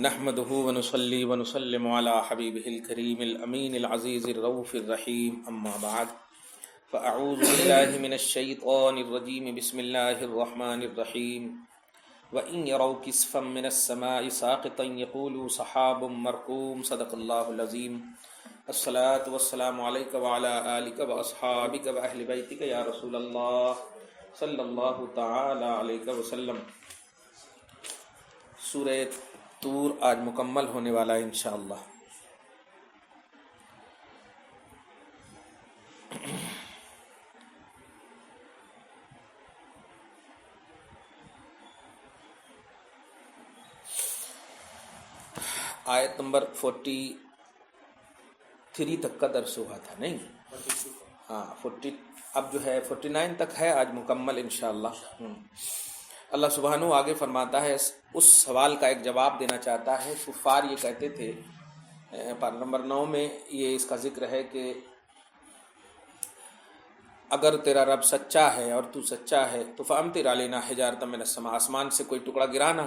نحمده ونصلي ونسلم على حبيبه الكريم الأمين العزيز الرؤوف الرحيم أما بعد فأعوذ بالله من الشيطان الرجيم بسم الله الرحمن الرحيم وإن يروا كسفا من السماء ساقطا يقولوا سحاب مركوم صدق الله العظيم الصلاة والسلام عليك وعلى آلك وأصحابك وأهل بيتك يا رسول الله صلی اللہ تعالی علیہ وسلم۔ سورہ طور آج مکمل ہونے والا ہے انشاءاللہ۔ آیت نمبر 43 تک کا درس ہوا تھا، نہیں؟ ہاں 40، اب جو ہے 49 تک ہے آج مکمل انشاءاللہ۔ اللہ سبحانہ آگے فرماتا ہے، اس سوال کا ایک جواب دینا چاہتا ہے۔ کفار یہ کہتے تھے، پارہ نمبر 9 میں یہ اس کا ذکر ہے کہ اگر تیرا رب سچا ہے اور تو سچا ہے تو فَأَمْطِرْ عَلَيْنَا حِجَارَةً مِّنَ السَّمَاءِ، آسمان سے کوئی ٹکڑا گرانا،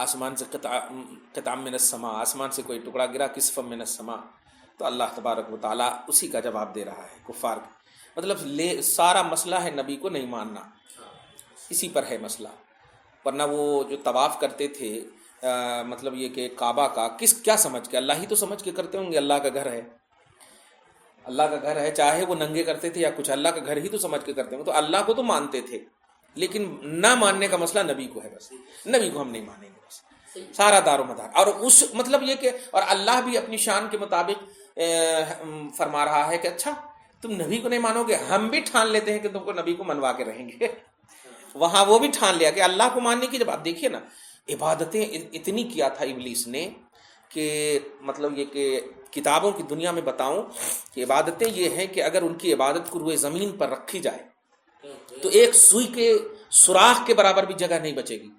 آسمان سے قطعا من السماء، آسمان سے کوئی ٹکڑا گرا، کسفا من السماء۔ تو اللہ تبارک و تعالیٰ اسی کا جواب دے رہا ہے کفار کا۔ مطلب سارا مسئلہ ہے نبی کو نہیں ماننا، اسی پر ہے مسئلہ۔ ورنہ وہ جو طواف کرتے تھے، مطلب یہ کہ کعبہ کا کیا سمجھ کے، اللہ ہی تو سمجھ کے کرتے ہوں گے، اللہ کا گھر ہے، اللہ کا گھر ہے، چاہے وہ ننگے کرتے تھے یا کچھ، اللہ کا گھر ہی تو سمجھ کے کرتے ہوں، تو اللہ کو تو مانتے تھے، لیکن نہ ماننے کا مسئلہ نبی کو ہے، بس نبی کو ہم نہیں مانیں گے، بس سارا دار و مدار۔ اور اس مطلب یہ کہ اور اللہ بھی اپنی شان کے مطابق فرما رہا ہے کہ اچھا تم نبی کو نہیں مانو گے، ہم بھی ٹھان لیتے ہیں کہ تم کو نبی کو منوا کے رہیں گے۔ وہاں وہ بھی ٹھان لیا کہ اللہ کو ماننے کی جب آپ دیکھیے نا، عبادتیں اتنی کیا تھا ابلیس نے کہ مطلب یہ کہ کتابوں کی دنیا میں بتاؤں کہ عبادتیں یہ ہیں کہ اگر ان کی عبادت کو روئے زمین پر رکھی جائے تو ایک سوئی کے سوراخ کے برابر بھی جگہ نہیں بچے گی،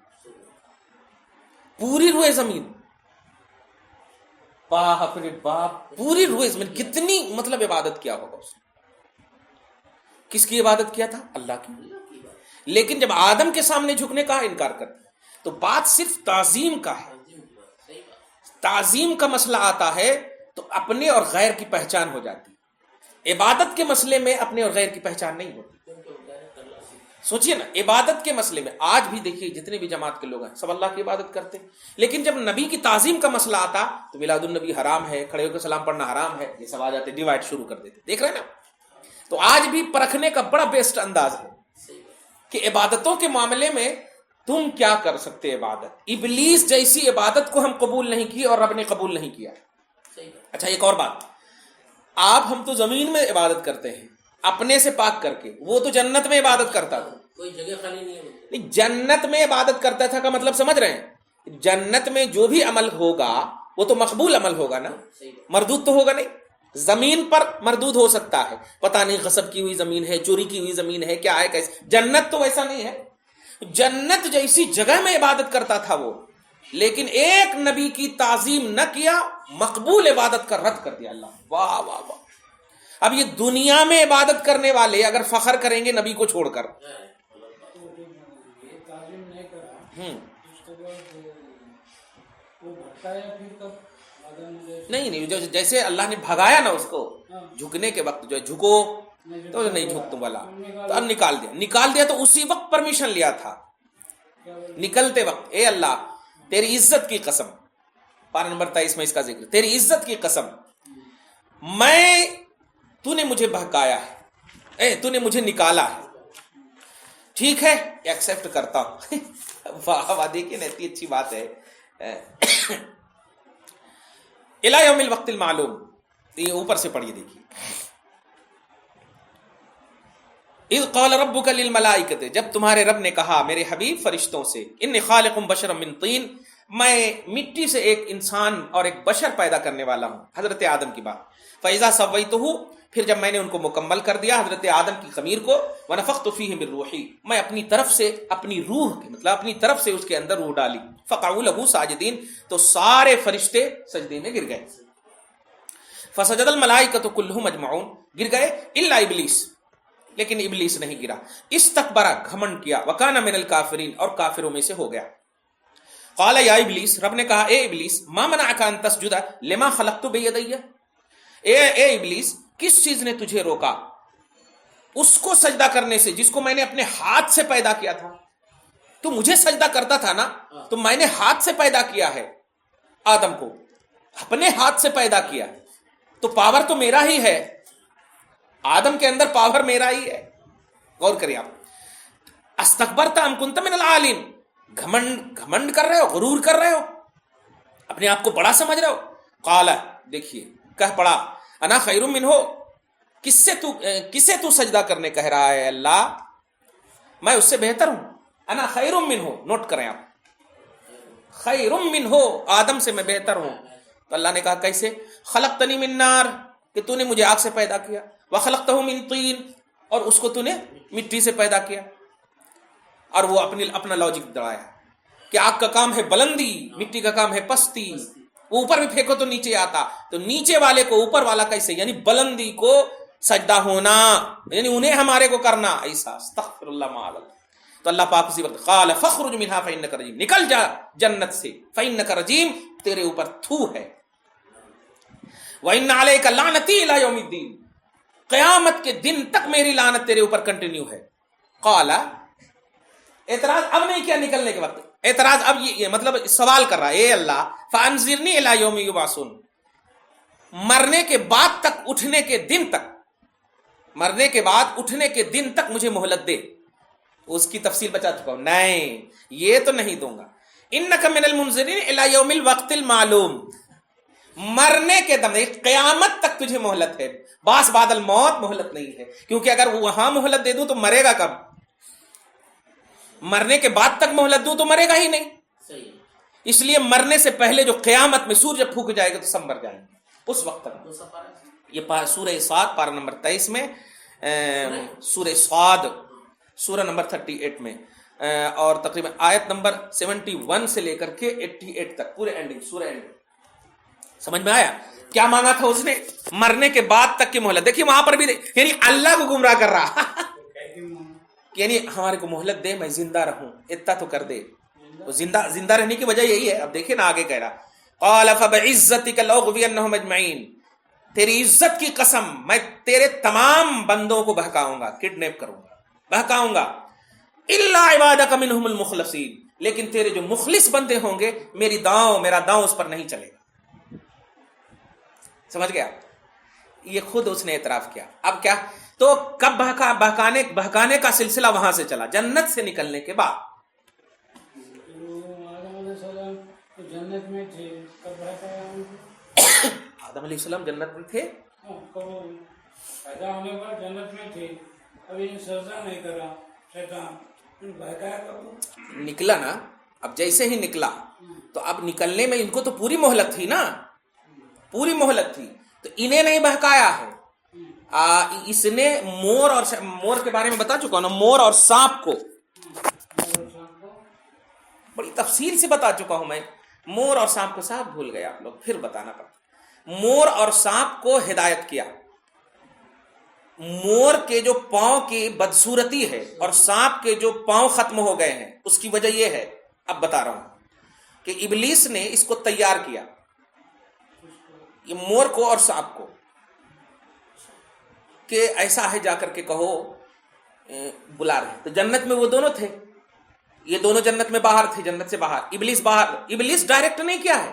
پوری روئے زمین، باپ رے باپ، پوری روئے زمین، کتنی مطلب عبادت کیا ہوگا اس نے۔ کس کی عبادت کیا تھا؟ اللہ کی۔ لیکن جب آدم کے سامنے جھکنے کا انکار کرتے، تو بات صرف تعظیم کا ہے، تعظیم کا مسئلہ آتا ہے تو اپنے اور غیر کی پہچان ہو جاتی ہے، عبادت کے مسئلے میں اپنے اور غیر کی پہچان نہیں ہوتی۔ سوچئے نا، عبادت کے مسئلے میں آج بھی دیکھیے جتنے بھی جماعت کے لوگ ہیں سب اللہ کی عبادت کرتے ہیں، لیکن جب نبی کی تعظیم کا مسئلہ آتا تو میلاد النبی حرام ہے، کھڑے ہو کے سلام پڑھنا حرام ہے، یہ سب آ جاتے، ڈیوائڈ شروع کر دیتے، دیکھ رہے ہیں نا۔ تو آج بھی پرکھنے کا بڑا بیسٹ انداز ہے کہ عبادتوں کے معاملے میں تم کیا کر سکتے عبادت۔ ابلیس جیسی عبادت کو ہم قبول نہیں کی اور رب نے قبول نہیں کیا۔ اچھا ایک اور بات، آپ ہم تو زمین میں عبادت کرتے ہیں اپنے سے پاک کر کے، وہ تو جنت میں عبادت کرتا تھا، کوئی جگہ خالی نہیں ہے، جنت میں عبادت کرتا تھا کا مطلب سمجھ رہے ہیں؟ جنت میں جو بھی عمل ہوگا وہ تو مقبول عمل ہوگا نا، مردود تو ہوگا نہیں۔ زمین پر مردود ہو سکتا ہے، پتہ نہیں غصب کی ہوئی زمین ہے، چوری کی ہوئی زمین ہے، کیا ہے کیسے، جنت تو ویسا نہیں ہے۔ جنت جیسی جگہ میں عبادت کرتا تھا وہ، لیکن ایک نبی کی تعظیم نہ کیا، مقبول عبادت کا رد کر دیا اللہ۔ واہ واہ واہ۔ اب یہ دنیا میں عبادت کرنے والے اگر فخر کریں گے نبی کو چھوڑ کر، نہیں جیسے اللہ نے بھگایا نا اس کو جھکنے کے وقت، جو جھکو تو نہیں جھک تم والا، تو اب نکال دیا تو اسی وقت پرمیشن لیا تھا، نکلتے وقت اے اللہ تیری عزت کی قسم، پارہ نمبر 23 میں اس کا ذکر، تیری عزت کی قسم تو نے مجھے بہکایا ہے، تو نے مجھے نکالا ہے، ٹھیک ہے ایکسپٹ کرتا ہوں۔ واہ واہ، دیکھیے نا اتنی اچھی بات ہے۔ الی یوم الوقت المعلوم، یہ اوپر سے پڑھیے دیکھیے، اذ قال ربک للملائکۃ، جب تمہارے رب نے کہا میرے حبیب فرشتوں سے، انی خالق بشرا من طین، میں مٹی سے ایک انسان اور ایک بشر پیدا کرنے والا ہوں، حضرت آدم کی بات۔ فاذا سویتہ، پھر جب میں نے ان کو مکمل کر دیا حضرت آدم کی خمیر کو، ونفخت فیہ من روحی، میں اپنی طرف سے اپنی روح کی مطلب اپنی طرف سے اس کے اندر روح ڈالی، فقعوا لہ ساجدین، تو سارے فرشتے سجدے میں گر گئے، فسجد الملائکۃ کلھم اجمعون، گر گئے الا ابلیس، لیکن ابلیس نہیں گرا، استکبر گھمنڈ کیا، وکان من الکافرین اور کافروں میں سے ہو گیا۔ قال یا ابلیس، رب نے کہا اے ابلیس، ما منعک ان تسجد لما خلقت بیدی، اے ابلیس کس چیز نے تجھے روکا اس کو سجدہ کرنے سے جس کو میں نے اپنے ہاتھ سے پیدا کیا تھا؟ تو مجھے سجدہ کرتا تھا نا، تو میں نے ہاتھ سے پیدا کیا ہے، آدم کو اپنے ہاتھ سے پیدا کیا، تو پاور تو میرا ہی ہے، آدم کے اندر پاور میرا ہی ہے۔ غور کریے آپ، استکبرت ام کنت من العالین، گھمنڈ کر رہے ہو، غرور کر رہے ہو، اپنے آپ کو بڑا سمجھ رہے ہو۔ قال، دیکھیے کہہ پڑا، انا خیر منہ، کسے تو سجدہ کرنے کہہ رہا ہے اللہ، میں اس سے بہتر ہوں۔ انا خیر منہ، نوٹ کریں آپ، خیر منہ، آدم سے میں بہتر ہوں۔ تو اللہ نے کہا کیسے؟ خلقتنی من نار، کہ تو نے مجھے آگ سے پیدا کیا، وخلقتہ من طین، اور اس کو تو نے مٹی سے پیدا کیا۔ اور وہ اپنا لاجک دڑایا کہ آگ کا کام ہے بلندی، مٹی کا کام ہے پستی، وہ اوپر بھی پھینکو تو نیچے آتا، تو نیچے والے کو اوپر والا کیسے؟ یعنی بلندی کو سجدہ ہونا، یعنی انہیں ہمارے کو کرنا، ایسا استغفر اللہ معاذ۔ تو اللہ پاک اسی وقت قال فخرج منها فانک رجیم، نکل جا جنت سے، فانک رجیم، تیرے اوپر تھو ہے، وان علیک لعنتی الی یوم الدین، قیامت کے دن تک میری لعنت تیرے اوپر کنٹینیو ہے۔ قال، اعتراض اب نہیں کیا نکلنے کے وقت، اعتراض اب یہ مطلب سوال کر رہا ہے، اے اللہ فانظرنی الی یوم یبعثون، مرنے کے بعد تک، اٹھنے کے دن تک، مرنے کے بعد اٹھنے کے دن تک مجھے مہلت دے۔ اس کی تفصیل بچا چکا ہوں، نہیں یہ تو نہیں دوں گا۔ انک من المنظرین الی یوم الوقت المعلوم، مرنے کے دم، قیامت تک تجھے مہلت ہے، باس بعد الموت مہلت نہیں ہے، کیونکہ اگر وہاں مہلت دے دوں تو مرے گا کب؟ مرنے کے بعد تک مہلت دوں تو مرے گا ہی نہیں، اس لیے مرنے سے پہلے جو قیامت میں سورج پھونک جائے گا تو سب مر جائیں گے اس وقت تک۔ یہ سورہ صاد پارہ نمبر 23 میں، سورہ صاد سورہ نمبر 38 میں، اور تقریباً آیت نمبر 71 سے لے کر کے 88 تک پورے اینڈنگ، سورہ اینڈنگ۔ سمجھ میں آیا کیا مانگا تھا اس نے؟ مرنے کے بعد تک کی مہلت۔ دیکھیے وہاں پر بھی یعنی اللہ کو گمراہ کر رہا یعنی ہمارے کو مہلت دے، میں زندہ رہوں، اتنا تو کر دے۔ زندہ رہنے کی وجہ یہی ہے، اب دیکھیں نا آگے کہہ رہا، قال فبعزتک لاغوینہم اجمعین، تیری عزت کی قسم میں تیرے تمام بندوں کو بہکاؤں گا، کڈنیپ کروں گا، بہکاؤں گا، الا عبادک منہم المخلصین، لیکن تیرے جو مخلص بندے ہوں گے میرا داؤں اس پر نہیں چلے گا۔ سمجھ گیا؟ یہ خود اس نے اعتراف کیا۔ اب کیا؟ تو کب بہکانے کا سلسلہ وہاں سے چلا؟ جنت سے نکلنے کے بعد۔ جنت میں تھے، آدم علیہ السلام جنت میں تھے، پیدا ہونے پر جنت میں تھے، ابھی سجدہ نہیں کرا، شیطان بہکایا کب؟ نکلا نا، اب جیسے ہی نکلا تو اب نکلنے میں ان کو تو پوری مہلت تھی نا، پوری مہلت تھی، تو انہیں نہیں بہکایا ہے۔ اس نے مور کے بارے میں بتا چکا ہوں نا، مور اور سانپ کو بڑی تفصیل سے بتا چکا ہوں میں، مور اور سانپ کو صاحب بھول گئے آپ لوگ، پھر بتانا پڑتا۔ مور اور سانپ کو ہدایت کیا، مور کے جو پاؤں کی بدصورتی ہے اور سانپ کے جو پاؤں ختم ہو گئے ہیں، اس کی وجہ یہ ہے، اب بتا رہا ہوں کہ ابلیس نے اس کو تیار کیا، یہ مور کو اور سانپ کو، کہ ایسا ہے جا کر کے کہو بلا رہے، تو جنت میں وہ دونوں تھے، یہ دونوں جنت میں باہر تھے، جنت سے باہر، ابلیس باہر، ابلیس ڈائریکٹ نہیں کیا ہے،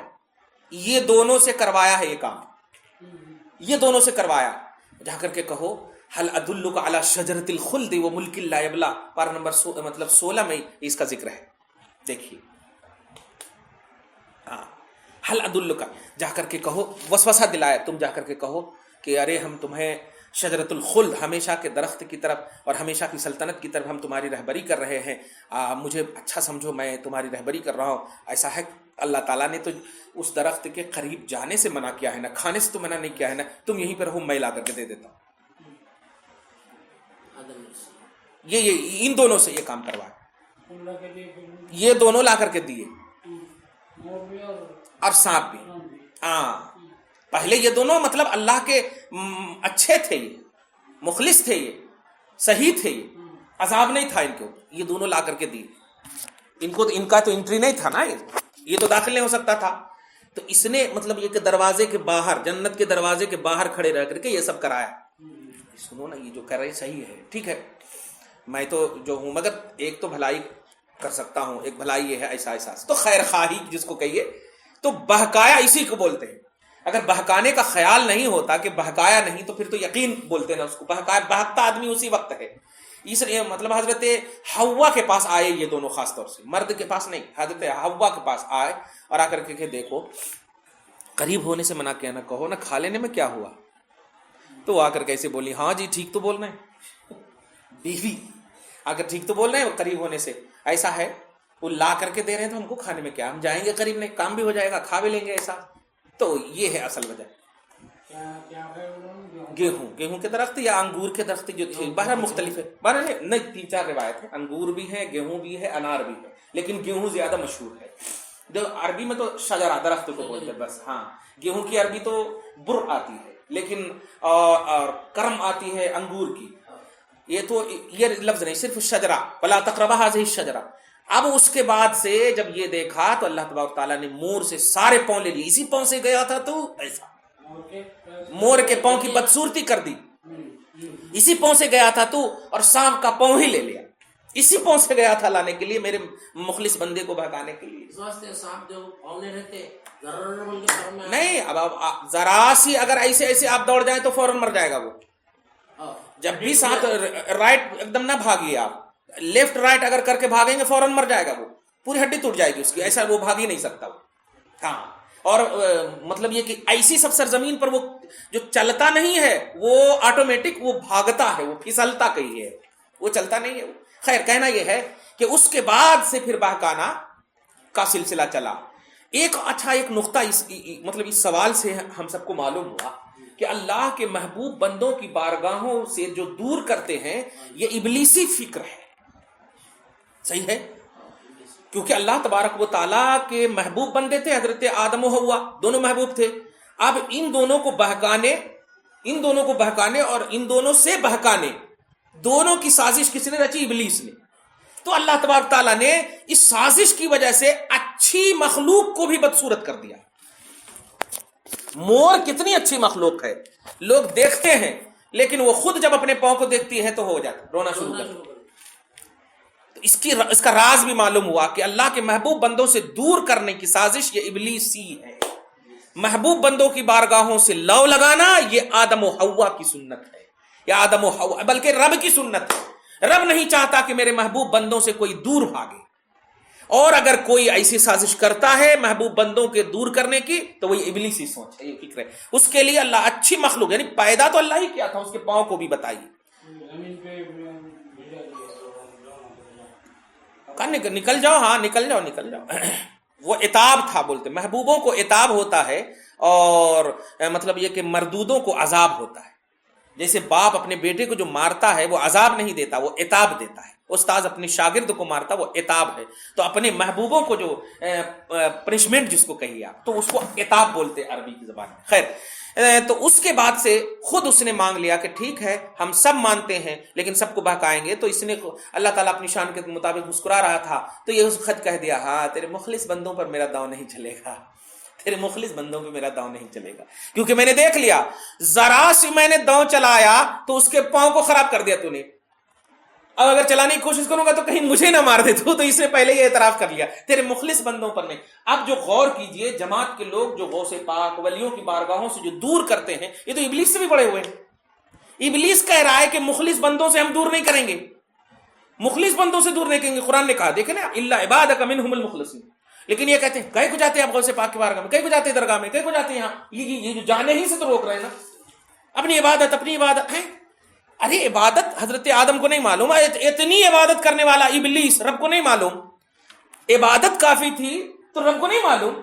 یہ دونوں سے کروایا ہے، یہ کام یہ دونوں سے کروایا، جا کر کے کہو هل ادلک علی شجرۃ الخلد وملک لا یبلی، پارہ نمبر 16 میں اس کا ذکر ہے، دیکھیے هل ادلک، جا کر کے کہو، وسوسہ دلایا، تم جا کر کے کہو کہ ارے ہم تمہیں شجرۃ الخلد، ہمیشہ کے درخت کی طرف اور ہمیشہ کی سلطنت کی طرف ہم تمہاری رہبری کر رہے ہیں، مجھے اچھا سمجھو، میں تمہاری رہبری کر رہا ہوں۔ ایسا ہے اللہ تعالیٰ نے تو اس درخت کے قریب جانے سے منع کیا ہے نا، کھانے سے تو منع نہیں کیا ہے نا، تم یہیں پر رہو، میں لا کر کے دے دیتا ہوں۔ یہ ان دونوں سے یہ کام کروایا، یہ دونوں لا کر کے دیے، اور سانپ بھی۔ پہلے یہ دونوں مطلب اللہ کے اچھے تھے، یہ مخلص تھے، یہ صحیح تھے، یہ عذاب نہیں تھا ان کو، یہ دونوں لا کر کے دیے، ان کا تو انٹری نہیں تھا نا، یہ تو داخل نہیں ہو سکتا تھا. تو اس نے مطلب یہ کہ دروازے کے باہر، جنت کے دروازے کے باہر کھڑے رہ کر کے یہ سب کرایا. سنو نا، یہ جو کر رہے صحیح ہے، ٹھیک ہے، میں تو جو ہوں، مگر ایک تو بھلائی کر سکتا ہوں، ایک بھلائی یہ ہے ایسا ایسا، تو خیر خواہی جس کو کہیے، تو بہکایا اسی کو بولتے ہیں. اگر بہکانے کا خیال نہیں ہوتا کہ بہکایا نہیں، تو پھر تو یقین بولتے نا اس کو. بہکایا، بہکتا آدمی اسی وقت ہے. اس لیے مطلب حضرت حوا کے پاس آئے یہ دونوں، خاص طور سے مرد کے پاس نہیں، حضرت حوا کے پاس آئے اور آ کر کے کہ دیکھو، قریب ہونے سے منع کیا، نہ کہو نہ کھا لینے میں کیا ہوا. تو آ کر کیسے بولی، ہاں جی ٹھیک تو بول رہے ہیں. بیوی آ کر ٹھیک تو بول رہے ہیں، قریب ہونے سے ایسا ہے، وہ لا کر کے دے رہے ہیں تو ہم کو کھانے میں کیا، ہم جائیں گے قریب، نہیں کام بھی ہو جائے گا، کھا بھی لیں گے. ایسا تو یہ ہے اصل وجہ. گیہوں کے درخت یا انگور کے درخت جو تھے، باہر مختلف ہے، باہر نہیں 3-4 روایت ہے. انگور بھی ہے، گیہوں بھی ہے، انار بھی ہے، لیکن گیہوں زیادہ مشہور ہے. جو عربی میں تو شجرہ، درخت کو بولتے ہیں بس. ہاں، گیہوں کی عربی تو بر آتی ہے، لیکن کرم آتی ہے انگور کی. یہ تو یہ لفظ نہیں، صرف شجرہ، ولا تقربوا هذه الشجرہ. اب اس کے بعد سے جب یہ دیکھا تو اللہ تبارک تعالیٰ نے مور سے سارے پاؤں لے لیے. اسی پاؤں سے گیا تھا تو ایسا مور کے پاؤں کی بدصورتی کر دی. اسی پاؤں سے گیا تھا تو، اور سانپ کا پاؤں ہی لے لیا. اسی پاؤں سے گیا تھا لانے کے لیے، میرے مخلص بندے کو بہکانے کے لیے. نہیں، اب ذرا سی اگر ایسے ایسے آپ دوڑ جائیں تو فوراً مر جائے گا وہ. جب بھی ساتھ رائٹ ایک دم نہ بھاگیے آپ، لیفٹ رائٹ اگر کر کے بھاگیں گے فوراً مر جائے گا وہ، پوری ہڈی ٹوٹ جائے گی اس کی. ایسا وہ بھاگ ہی نہیں سکتا وہ. ہاں، اور مطلب یہ کہ ایسی سب سرزمین پر وہ جو چلتا نہیں ہے وہ آٹومیٹک وہ بھاگتا ہے، وہ پھسلتا کہیں ہے، وہ چلتا نہیں ہے. خیر، کہنا یہ ہے کہ اس کے بعد سے پھر بہکانا کا سلسلہ چلا. ایک نقطہ مطلب اس سوال سے ہم سب کو معلوم ہوا کہ اللہ کے محبوب بندوں کی بارگاہوں سے جو دور کرتے ہیں یہ ابلیسی فکر ہے. صحیح ہے، کیونکہ اللہ تبارک و تعالیٰ کے محبوب بندے تھے، حضرت آدم و حوا دونوں محبوب تھے. اب ان دونوں کو بہکانے اور ان دونوں سے بہکانے، دونوں کی سازش کس نے رچی؟ ابلیس نے. تو اللہ تبارک تعالیٰ نے اس سازش کی وجہ سے اچھی مخلوق کو بھی بدصورت کر دیا. مور کتنی اچھی مخلوق ہے، لوگ دیکھتے ہیں، لیکن وہ خود جب اپنے پاؤں کو دیکھتی ہے تو ہو جاتا، رونا شروع کر. اس کا راز بھی معلوم ہوا کہ اللہ کے محبوب بندوں سے دور کرنے کی سازش یہ ابلیسی ہے. محبوب بندوں کی بارگاہوں سے لو لگانا یہ آدم و حوا کی سنت ہے، یا آدم و حوا بلکہ رب کی سنت ہے. رب نہیں چاہتا کہ میرے محبوب بندوں سے کوئی دور بھاگے، اور اگر کوئی ایسی سازش کرتا ہے محبوب بندوں کے دور کرنے کی تو وہ ابلیسی سوچ ہے، یہ فکر ہے. اس کے لیے اللہ اچھی مخلوق، یعنی پیدا تو اللہ ہی کیا تھا، اس کے پاؤں کو بھی بتائیے. نکل جاؤ، ہاں نکل جاؤ. وہ عتاب تھا، بولتے محبوبوں کو عتاب ہوتا ہے، اور مطلب یہ کہ مردودوں کو عذاب ہوتا ہے. جیسے باپ اپنے بیٹے کو جو مارتا ہے وہ عذاب نہیں دیتا، وہ عتاب دیتا ہے. استاد اپنے شاگرد کو مارتا وہ عتاب ہے. تو اپنے محبوبوں کو جو پنشمنٹ جس کو کہیے آپ، تو اس کو عتاب بولتے عربی کی زبان میں. خیر، تو اس کے بعد سے خود اس نے مانگ لیا کہ ٹھیک ہے ہم سب مانتے ہیں لیکن سب کو بہکائیں گے. تو اس نے اللہ تعالیٰ اپنی شان کے مطابق مسکرا رہا تھا تو یہ اس خط کہہ دیا، ہاں تیرے مخلص بندوں پر میرا داؤ نہیں چلے گا، تیرے مخلص بندوں پہ میرا داؤ نہیں چلے گا، کیونکہ میں نے دیکھ لیا ذرا سی میں نے داؤ چلایا تو اس کے پاؤں کو خراب کر دیا تو نے. اب اگر چلانے کی کوشش کروں گا تو کہیں مجھے نہ مار دے تو اس نے پہلے یہ اعتراف کر لیا تیرے مخلص بندوں پر نہیں. اب جو غور کیجئے، جماعت کے لوگ جو غوث پاک ولیوں کی بارگاہوں سے جو دور کرتے ہیں، یہ تو ابلیس سے بھی بڑے ہوئے ہیں. ابلیس کہہ رہا ہے کہ مخلص بندوں سے ہم دور نہیں کریں گے، مخلص بندوں سے دور نہیں کریں گے. قرآن نے کہا، دیکھیں نا، الا عبادک منہم المخلصین. لیکن یہ کہتے ہیں کہیں کو جاتے ہیں آپ غوث پاک کی بارگاہ میں، کہیں کو جاتے ہیں درگاہ میں، کہیں کو جاتے ہیں یہاں. یہ جو جانے ہی سے تو روک رہے ہیں نا، اپنی عبادت ہے. ارے عبادت حضرت آدم کو نہیں معلوم، اتنی عبادت کرنے والا ابلیس، رب کو نہیں معلوم. عبادت کافی تھی تو رب کو نہیں معلوم.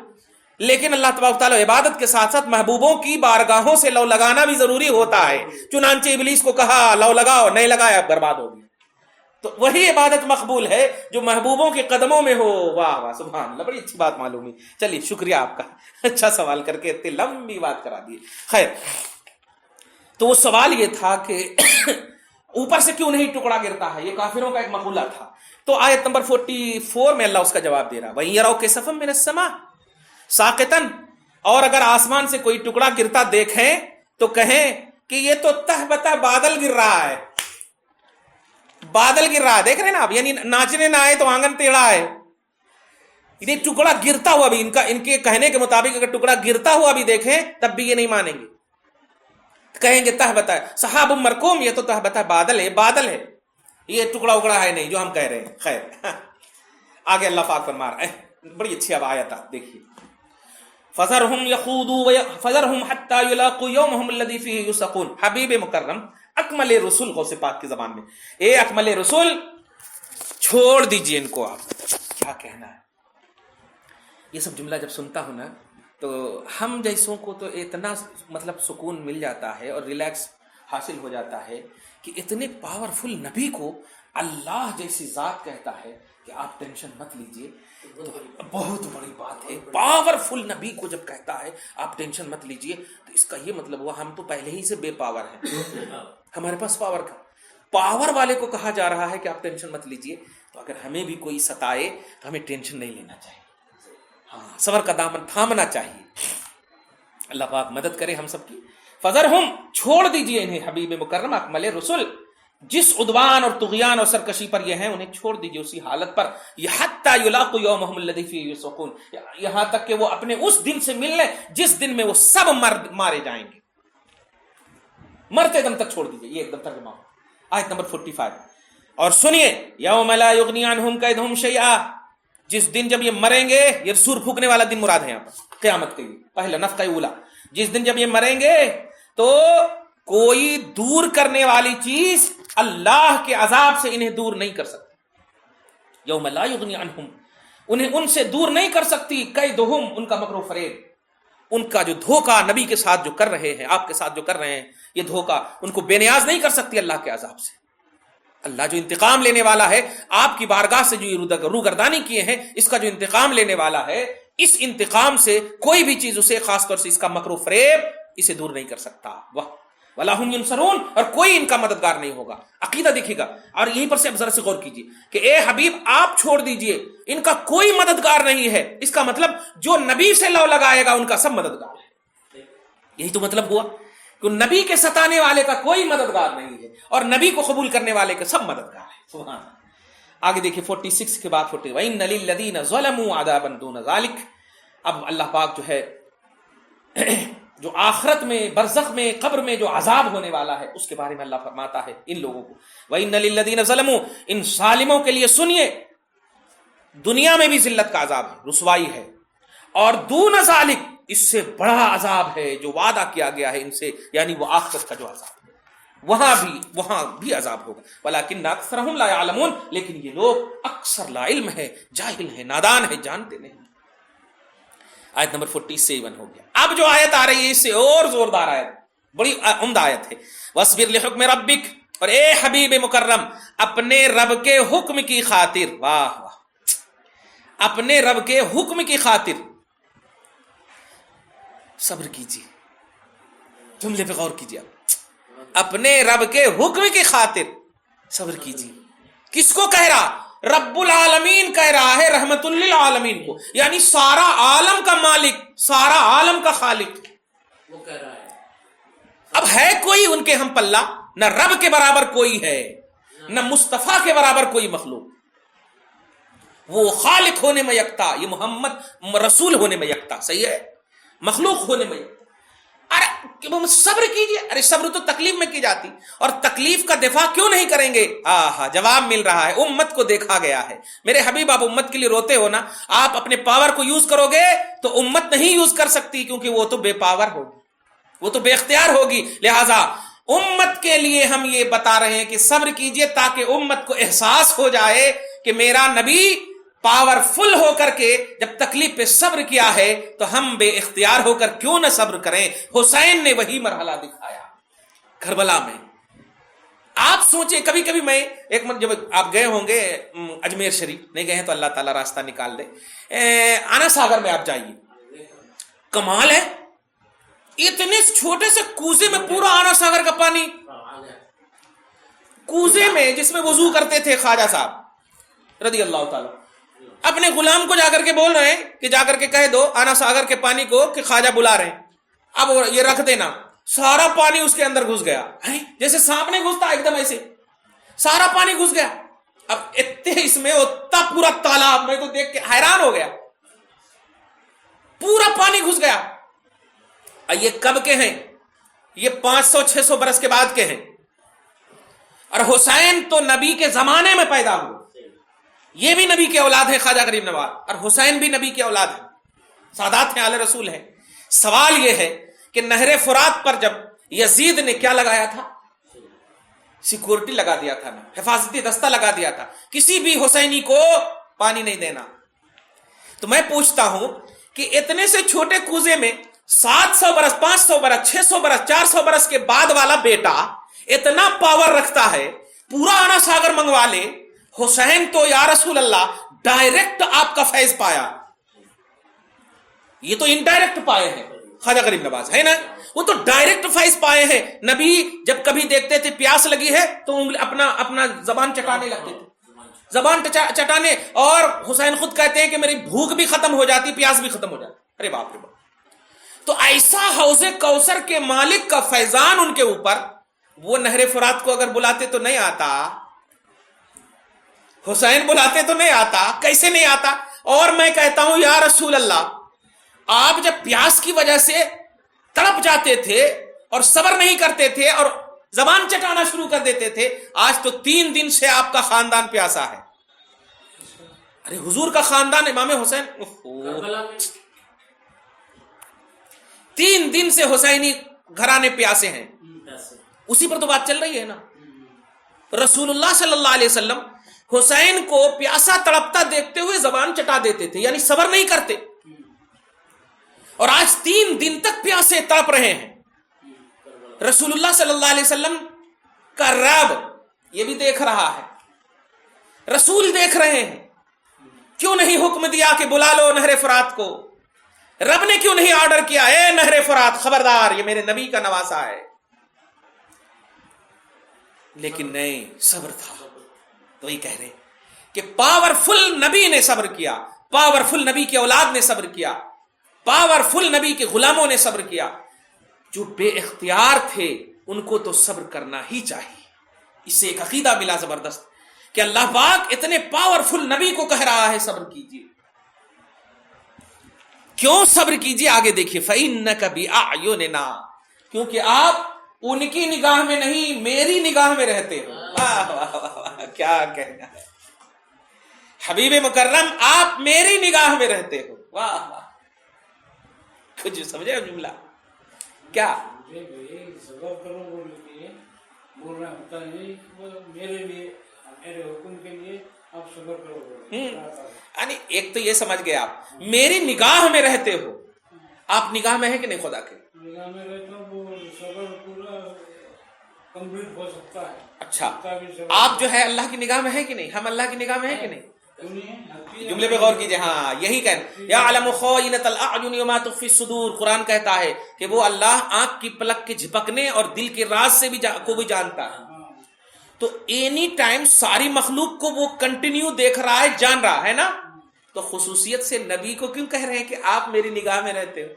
لیکن اللہ تبارک تعالیٰ عبادت کے ساتھ ساتھ محبوبوں کی بارگاہوں سے لو لگانا بھی ضروری ہوتا ہے. چنانچہ ابلیس کو کہا لو لگاؤ، نہیں لگایا برباد ہو گیا. تو وہی عبادت مقبول ہے جو محبوبوں کے قدموں میں ہو. واہ واہ، سبحان اللہ، بڑی اچھی بات معلوم ہوئی. چلیے شکریہ آپ کا، اچھا سوال کر کے اتنی لمبی بات کرا دی. خیر، تو وہ سوال یہ تھا کہ اوپر سے کیوں نہیں ٹکڑا گرتا ہے. یہ کافروں کا ایک مقولہ تھا تو آیت نمبر 44 میں اللہ اس کا جواب دے رہا وَإِن يَرَوْا كِسَفًا مِّنَ السَّمَاءِ سَاقِطًا، اور اگر آسمان سے کوئی ٹکڑا گرتا دیکھیں تو کہیں کہ یہ تو تہ بتہ بادل گر رہا ہے، بادل گر رہا ہے، دیکھ رہے ہیں نا آپ، یعنی ناچنے نہ آئے تو آنگن ٹیڑھا ہے، یہ ٹکڑا گرتا ہوا بھی، ان کے کہنے کے مطابق اگر ٹکڑا گرتا ہوا بھی دیکھیں تب بھی یہ نہیں مانیں گے، کہیں گے تہ بتہ سحاب مرکوم، یہ تو تہ بتہ بادل ہے، یہ ٹکڑا اکڑا ہے نہیں جو ہم کہہ رہے ہیں۔ خیر آگے اللہ پاک فرما رہا ہے، بڑی اچھی اب آیت دیکھیے، فَذَرْهُمْ يَخُوضُوا فَذَرْهُمْ حَتَّى يُلَاقُوا يَوْمَهُمُ الَّذِي فِيهِ يُسَقُونَ۔ حبیب مکرم اکمل رسول غوث پاک کی زبان میں، اے اکمل رسول چھوڑ دیجئے ان کو، آپ کیا کہنا ہے۔ یہ سب جملہ جب سنتا ہوں نا تو ہم جیسوں کو تو اتنا مطلب سکون مل جاتا ہے اور ریلیکس حاصل ہو جاتا ہے کہ اتنے پاورفل نبی کو اللہ جیسی ذات کہتا ہے کہ آپ ٹینشن مت لیجئے، تو بہت بڑی بات ہے۔ پاورفل نبی کو جب کہتا ہے آپ ٹینشن مت لیجئے تو اس کا یہ مطلب ہوا ہم تو پہلے ہی سے بے پاور ہیں، ہمارے پاس پاور والے کو کہا جا رہا ہے کہ آپ ٹینشن مت لیجئے، تو اگر ہمیں بھی کوئی ستائے تو ہمیں ٹینشن نہیں لینا چاہیے، ہاں صبر کا دامن تھامنا چاہیے۔ اللہ پاک مدد کرے ہم سب کی۔ فذرہم چھوڑ دیجئے انہیں، حبیب مکرم اکمل رسول جس عدوان اور طغیان اور سرکشی پر یہ ہیں انہیں چھوڑ دیجئے اسی حالت پر، حتی یلاقوا یومہم الذی فیہ یسقون، یہاں تک کہ وہ اپنے اس دن سے مل لیں جس دن میں وہ سب مارے جائیں گے، مرتے دم تک چھوڑ دیجئے۔ یہ ایک دم ترجمہ ہو آیت نمبر 45۔ اور سنیے یوم لا یغنی عنہم کیدہم شیئا، جس دن جب یہ مریں گے، یہ سور پھونکنے والا دن مراد ہے یہاں پر قیامت کے لیے، پہلا نفخہ اولا، جس دن جب یہ مریں گے تو کوئی دور کرنے والی چیز اللہ کے عذاب سے انہیں دور نہیں کر سکتی۔ یوم لا یغنی عنہم، انہیں ان سے دور نہیں کر سکتی کیدہم، ان کا مکر و فریب، ان کا جو دھوکہ نبی کے ساتھ جو کر رہے ہیں، آپ کے ساتھ جو کر رہے ہیں، یہ دھوکہ ان کو بے نیاز نہیں کر سکتی اللہ کے عذاب سے۔ اللہ جو انتقام لینے والا ہے، آپ کی بارگاہ سے جو یہ روگردانی کیے ہیں، اس کا جو انتقام لینے والا ہے، اس انتقام سے کوئی بھی چیز اسے، خاص طور سے اس کا مکر و فریب، اسے دور نہیں کر سکتا۔ وَلَا هُمْ يُنصَرُونَ، اور کوئی ان کا مددگار نہیں ہوگا۔ عقیدہ دیکھیے گا، اور یہیں پر سے اب ذرا سے غور کیجیے کہ اے حبیب آپ چھوڑ دیجئے، ان کا کوئی مددگار نہیں ہے، اس کا مطلب جو نبی سے لو لگائے گا ان کا سب مددگار ہے۔ یہی تو مطلب ہوا کہ نبی کے ستانے والے کا کوئی مددگار نہیں ہے اور نبی کو قبول کرنے والے کے سب مددگار ہیں۔ سبحان اللہ۔ آگے دیکھیے 46 کے بعد 40، وَإِنَّ لِلَّذِينَ ظَلَمُوا عَذَابًا دُونَ ذَلِكَ۔ اب اللہ پاک جو ہے جو آخرت میں، برزخ میں، قبر میں جو عذاب ہونے والا ہے اس کے بارے میں اللہ فرماتا ہے ان لوگوں کو، وَإِنَّ لِلَّذِينَ ظَلَمُوا، ان ظالموں کے لیے سنیے دنیا میں بھی ذلت کا عذاب ہے، رسوائی ہے، اور دون ذالک، اس سے بڑا عذاب ہے جو وعدہ کیا گیا ہے ان سے، یعنی وہ آخرت کا جو عذاب ہے وہاں بھی عذاب ہوگا۔ وَلَكِنَّ أَكْثَرَهُمْ لَا يَعْلَمُونَ، لیکن یہ لوگ اکثر لا علم ہے، جاہل ہے، نادان ہے، جانتے نہیں۔ آیت نمبر 47 ہو گیا۔ اب جو آیت آ رہی ہے اس سے اور زوردار آیت، بڑی عمدہ آیت ہے، وَاصْبِرْ لِحُكْمِ رَبِّكَ، اور اے حبیب مکرم اپنے رب کے حکم کی خاطر، واہ واہ، اپنے رب کے حکم کی خاطر صبر کیجیے۔ جملے پہ غور کیجیے، اپنے رب کے حکم کی خاطر صبر کیجیے۔ کس کو کہہ رہا؟ رب العالمین کہہ رہا ہے، رحمت للعالمین کو، یعنی سارا عالم کا مالک، سارا عالم کا خالق وہ کہہ رہا ہے۔ اب ہے کوئی ان کے ہم پلہ؟ نہ رب کے برابر کوئی ہے، نہ مصطفیٰ کے برابر کوئی مخلوق۔ وہ خالق ہونے میں یکتا، یہ محمد رسول ہونے میں یکتا، صحیح ہے، مخلوق ہونے میں یکتا۔ ارے صبر کیجئے، ارے صبر تو تکلیف میں کی جاتی، اور تکلیف کا دفاع کیوں نہیں کریں گے؟ جواب مل رہا ہے، امت کو دیکھا گیا ہے۔ میرے حبیب آپ امت کے لیے روتے ہو نا، آپ اپنے پاور کو یوز کرو گے تو امت نہیں یوز کر سکتی، کیونکہ وہ تو بے پاور ہوگی، وہ تو بے اختیار ہوگی۔ لہذا امت کے لیے ہم یہ بتا رہے ہیں کہ صبر کیجئے، تاکہ امت کو احساس ہو جائے کہ میرا نبی پاورفل ہو کر کے جب تکلیف پہ صبر کیا ہے تو ہم بے اختیار ہو کر کیوں نہ صبر کریں۔ حسین نے وہی مرحلہ دکھایا کربلا میں۔ آپ سوچیں، کبھی کبھی میں ایک جب آپ گئے ہوں گے اجمیر شریف، نہیں گئے ہیں تو اللہ تعالیٰ راستہ نکال دے، آنا ساگر میں آپ جائیے، کمال ہے، اتنے چھوٹے سے کوزے میں پورا آنا ساگر کا پانی، کوزے میں جس میں وضو کرتے تھے خواجہ صاحب، رضی اللہ تعالیٰ اپنے غلام کو جا کر کے بول رہے ہیں کہ جا کر کے کہہ دو آنا ساگر کے پانی کو کہ خواجہ بلا رہے ہیں، اب یہ رکھ دینا. سارا پانی اس کے اندر گھس گیا، جیسے سانپ نے گھستا ایک دم ایسے سارا پانی گھس گیا. اب اتنے اس میں اتنا پورا تالاب، میں تو دیکھ کے حیران ہو گیا، پورا پانی گھس گیا. یہ کب کے ہیں؟ یہ 500-600 برس کے بعد کے ہیں. اور حسین تو نبی کے زمانے میں پیدا ہوئے، یہ بھی نبی کے اولاد ہے خواجہ غریب نواز، اور حسین بھی نبی کے اولاد ہے، سادات ہیں، آل رسول ہیں. سوال یہ ہے کہ نہر فرات پر جب یزید نے کیا لگایا تھا؟ سیکورٹی لگا دیا تھا، حفاظتی دستہ لگا دیا تھا، کسی بھی حسینی کو پانی نہیں دینا. تو میں پوچھتا ہوں کہ اتنے سے چھوٹے کوزے میں 700 برس 500 برس 600 برس 400 برس کے بعد والا بیٹا اتنا پاور رکھتا ہے، پورا آنا ساگر منگوا لے. حسین تو یا رسول اللہ ڈائریکٹ آپ کا فیض پایا، یہ تو انڈائریکٹ پائے ہیں خواجہ غریب نواز، ہے نا؟ وہ تو ڈائریکٹ فیض پائے ہیں. نبی جب کبھی دیکھتے تھے پیاس لگی ہے تو اپنا زبان چٹانے لگتے تھے، زبان چٹانے، اور حسین خود کہتے ہیں کہ میری بھوک بھی ختم ہو جاتی، پیاس بھی ختم ہو جاتی. ارے باپ رے باپ! تو ایسا حوض کوثر کے مالک کا فیضان ان کے اوپر، وہ نہر فرات کو اگر بلاتے تو نہیں آتا، حسین بلاتے تو نہیں آتا. کیسے نہیں آتا؟ اور میں کہتا ہوں یا رسول اللہ، آپ جب پیاس کی وجہ سے تڑپ جاتے تھے اور صبر نہیں کرتے تھے اور زبان چٹانا شروع کر دیتے تھے، آج تو 3 دن سے آپ کا خاندان پیاسا ہے. ارے حضور کا خاندان امام حسین 3 دن سے حسینی گھرانے پیاسے ہیں. اسی پر تو بات چل رہی ہے نا. رسول اللہ صلی اللہ علیہ وسلم حسین کو پیاسا تڑپتا دیکھتے ہوئے زبان چٹا دیتے تھے، یعنی صبر نہیں کرتے، اور آج 3 دن تک پیاسے تڑپ رہے ہیں. رسول اللہ صلی اللہ علیہ وسلم کا رب یہ بھی دیکھ رہا ہے، رسول دیکھ رہے ہیں. کیوں نہیں حکم دیا کہ بلا لو نہر فرات کو؟ رب نے کیوں نہیں آرڈر کیا اے نہر فرات خبردار، یہ میرے نبی کا نواسا ہے؟ لیکن نہیں، صبر تھا. تو یہ کہہ رہے کہ پاورفل نبی نے صبر کیا، پاورفل نبی کی اولاد نے صبر کیا، پاورفل نبی کے غلاموں نے صبر کیا. جو بے اختیار تھے ان کو تو صبر کرنا ہی چاہیے. اس سے ایک عقیدہ ملا زبردست کہ اللہ پاک اتنے پاورفل نبی کو کہہ رہا ہے صبر کیجیے. کیوں صبر کیجیے؟ آگے دیکھیے، فَإِنَّكَ بِأَعْيُنِنَا، کیونکہ آپ ان کی نگاہ میں نہیں میری نگاہ میں رہتے ہو. واہ واہ واہ، کیا کہنا ہے حبیب مکرم، آپ میری نگاہ میں رہتے ہو. واہ واہ، کچھ سمجھے جملہ کیا؟ صبر کرو بول رہا ہوتا نہیں، میرے لیے میرے حکم کے لیے آپ صبر کرو. یعنی ایک تو یہ سمجھ گئے آپ میری نگاہ میں رہتے ہو. آپ نگاہ میں ہے کہ نہیں خدا کے؟ نگاہ میں رہتا ہوں، وہ صبر پورا کمپلیٹ ہو سکتا ہے. اچھا، آپ جو ہے اللہ کی نگاہ میں ہے کہ نہیں؟ ہم اللہ کی نگاہ میں ہے کہ نہیں؟ جملے پہ غور کیجئے. ہاں یہی کہنا، یعلم خائنۃ الاعین وما تخفی الصدور. قرآن کہتا ہے کہ وہ اللہ آنکھ کی پلک کے جھپکنے اور دل کے راز سے بھی کو بھی جانتا ہے. تو اینی ٹائم ساری مخلوق کو وہ کنٹینیو دیکھ رہا ہے، جان رہا ہے نا. تو خصوصیت سے نبی کو کیوں کہہ رہے ہیں کہ آپ میری نگاہ میں رہتے ہو؟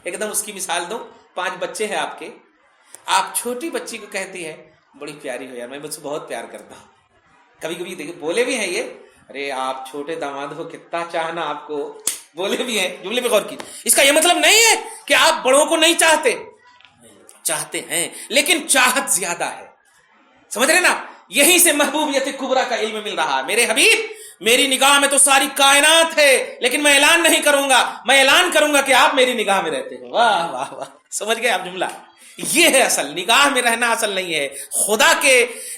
ایک دم اس کی مثال دو. 5 بچے ہیں آپ کے، آپ چھوٹی بچی کو کہتی ہے بڑی پیاری ہو یار، میں مجھ سے بہت پیار کرتا ہوں. کبھی کبھی دیکھیں بولے بھی ہیں یہ، ارے آپ چھوٹے داماد ہو کتنا چاہنا آپ کو، بولے بھی ہیں. جملے پہ غور کی. اس کا یہ مطلب نہیں ہے کہ آپ بڑوں کو نہیں چاہتے، چاہتے ہیں لیکن چاہت زیادہ ہے. سمجھ رہے نا؟ یہیں سے محبوبیت کبریٰ کا علم مل رہا ہے. میرے حبیب میری نگاہ میں تو ساری کائنات ہے، لیکن میں اعلان نہیں کروں گا، میں اعلان کروں گا کہ آپ میری نگاہ میں رہتے ہو. واہ واہ واہ، سمجھ گئے آپ جملہ؟ یہ ہے اصل نگاہ میں رہنا، اصل نہیں ہے. خدا کے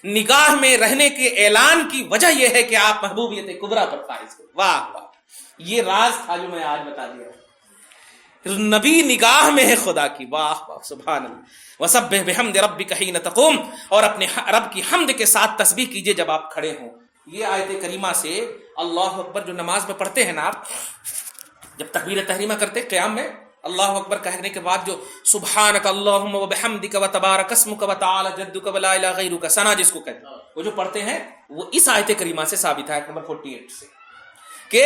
نگاہ میں رہنے کے اعلان کی وجہ یہ ہے کہ آپ محبوبیت کبریٰ پر فائز ہو. واہ واہ، یہ راز تھا جو میں آج بتا دیا. نبی نگاہ میں ہے خدا کی. واہ واہ، سبحان اللہ. وسبح بحمد ربک حین تقوم، اور اپنے رب کی حمد کے ساتھ تسبیح کیجئے جب آپ کھڑے ہوں. یہ آیت کریمہ سے اللہ اکبر جو نماز میں پڑھتے ہیں نا آپ، جب تکبیر تحریمہ کرتے قیام میں، اللہ اکبر کہنے کے بعد جو سبحانک اللہم و بحمدک و تبارک اسمک و تعالی جدک و لا الہ غیرک ثنا جس کو کہتے ہیں، وہ جو پڑھتے ہیں وہ اس آیت کریمہ سے ثابت ہے، آیت نمبر 48 سے، کہ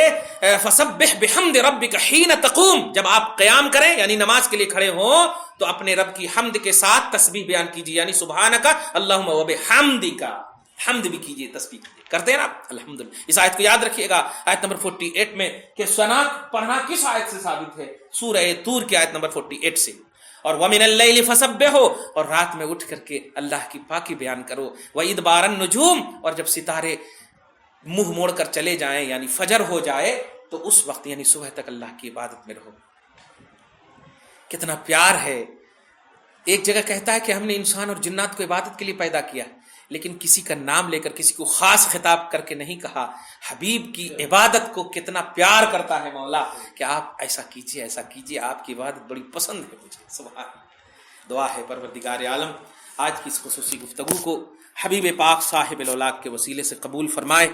فسبح بحمد ربک حین تقوم، جب آپ قیام کریں یعنی نماز کے لیے کھڑے ہوں تو اپنے رب کی حمد کے ساتھ تسبیح بیان کیجیے، یعنی سبحانک اللہم و بحمدک، حمد بھی کیجیے، تسبیح کیجیے، کرتے ہیں نا الحمدللہ۔ اس آیت کو یاد رکھیے گا، آیت نمبر 48 میں، کہ ثنا پڑھنا کس آیت سے ثابت ہے؟ سورہ طور کی آیت نمبر 48 سے، اور وَمِنَ اللَّيْلِ فَسَبِّحُوا، اور رات میں اٹھ کر کے اللہ کی پاکی بیان کرو، وَإِدْبَارَ النُّجُومِ، اور جب ستارے منہ موڑ کر چلے جائیں یعنی فجر ہو جائے تو اس وقت یعنی صبح تک اللہ کی عبادت میں رہو۔ کتنا پیار ہے۔ ایک جگہ کہتا ہے کہ ہم نے انسان اور جنات کو عبادت کے لیے پیدا کیا، لیکن کسی کا نام لے کر کسی کو خاص خطاب کر کے نہیں کہا۔ حبیب کی عبادت کو کتنا پیار کرتا ہے مولا کہ آپ ایسا کیجیے، ایسا کیجیے، آپ کی عبادت بڑی پسند ہے مجھے۔ سبحان اللہ۔ دعا ہے پروردگار عالم آج کی اس خصوصی گفتگو کو حبیب پاک صاحب الاولاق کے وسیلے سے قبول فرمائے۔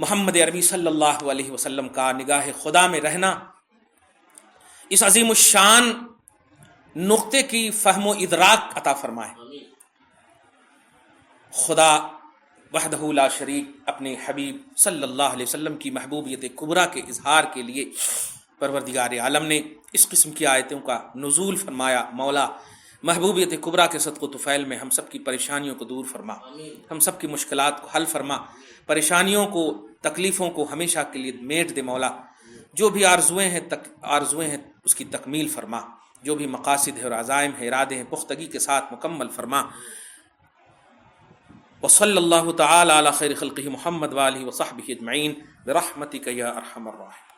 محمد عربی صلی اللہ علیہ وسلم کا نگاہ خدا میں رہنا، اس عظیم الشان نقطے کی فہم و ادراک عطا فرمائے۔ خدا وحدہ لا شریک اپنے حبیب صلی اللہ علیہ وسلم کی محبوبیت کبریٰ کے اظہار کے لیے پروردگار عالم نے اس قسم کی آیتوں کا نزول فرمایا۔ مولا محبوبیت کبریٰ کے صدق و طفیل میں ہم سب کی پریشانیوں کو دور فرما، ہم سب کی مشکلات کو حل فرما، پریشانیوں کو، تکلیفوں کو ہمیشہ کے لیے میٹ دے مولا۔ جو بھی آرزویں ہیں اس کی تکمیل فرما، جو بھی مقاصد ہے اور عزائم ہے، ارادے ہیں، پختگی کے ساتھ مکمل فرما۔ وصلی اللہ تعالی علی خیر خلقہ محمد وآلہ وصحبہ اجمعین برحمتک یا ارحم الراحمین۔